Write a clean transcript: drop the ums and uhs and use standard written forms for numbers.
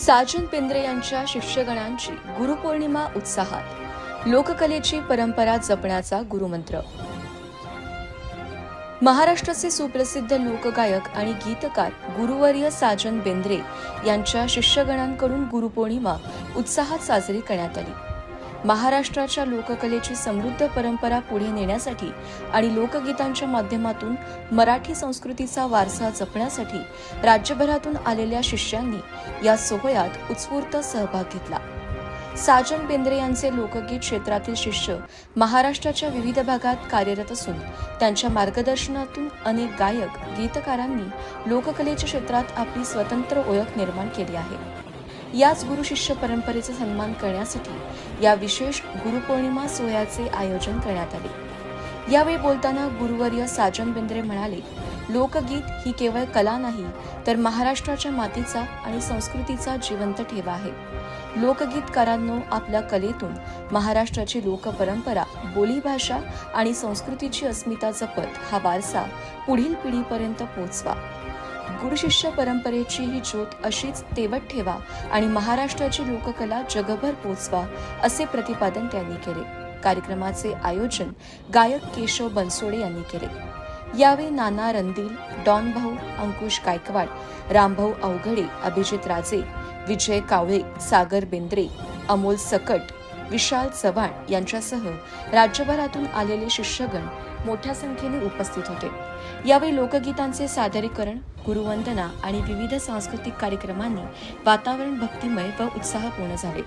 साजन बेंद्रे यांच्या शिष्यगणांची गुरुपौर्णिमा उत्साहात, लोककलेची परंपरा जपण्याचा गुरुमंत्र. महाराष्ट्राचे सुप्रसिद्ध लोकगायक आणि गीतकार गुरुवर्य साजन बेंद्रे यांच्या शिष्यगणांकडून गुरुपौर्णिमा उत्साहात साजरी करण्यात आली. महाराष्ट्राच्या लोककलेची समृद्ध परंपरा पुढे नेण्यासाठी आणि लोकगीतांच्या माध्यमातून मराठी संस्कृतीचा वारसा जपण्यासाठी राज्यभरातून आलेल्या शिष्यांनी या सोहळ्यात उत्स्फूर्त सहभाग घेतला. साजन बेंद्रे यांचे लोकगीत क्षेत्रातील शिष्य महाराष्ट्राच्या विविध भागात कार्यरत असून त्यांच्या मार्गदर्शनातून अनेक गायक गीतकारांनी लोककलेच्या क्षेत्रात आपली स्वतंत्र ओळख निर्माण केली आहे. याच गुरुशिष्य परंपरेचा सन्मान करण्यासाठी या विशेष गुरुपौर्णिमा सोहळ्याचे आयोजन करण्यात आले. यावेळी बोलताना गुरुवर्य साजन बेंद्रे म्हणाले, लोकगीत ही केवळ कला नाही तर महाराष्ट्राच्या मातीचा आणि संस्कृतीचा जिवंत ठेवा आहे. लोकगीतकारांनो, आपल्या कलेतून महाराष्ट्राची लोकपरंपरा, बोलीभाषा आणि संस्कृतीची अस्मिता जपत हा वारसा पुढील पिढीपर्यंत पोहोचवा. गुरुशिष्य परंपरेची ही ज्योत अशीच तेवत ठेवा आणि महाराष्ट्राची लोककला जगभर पोहोचवा, असे प्रतिपादन त्यांनी केले. कार्यक्रमाचे आयोजन गायक केशव बनसोडे यांनी केले. यावेळी नाना रंदील, डॉन भाऊ, अंकुश गायकवाड, रामभाऊ अवघडे, अभिजित राजे, विजय कावळे, सागर बेंद्रे, अमोल सकट, विशाल चव्हाण यांच्यासह राज्यभरातून आलेले शिष्यगण मोठ्या संख्येने उपस्थित होते. यावेळी लोकगीतांचे सादरीकरण, गुरुवंदना आणि विविध सांस्कृतिक कार्यक्रमांनी वातावरण भक्तिमय व उत्साहपूर्ण झाले.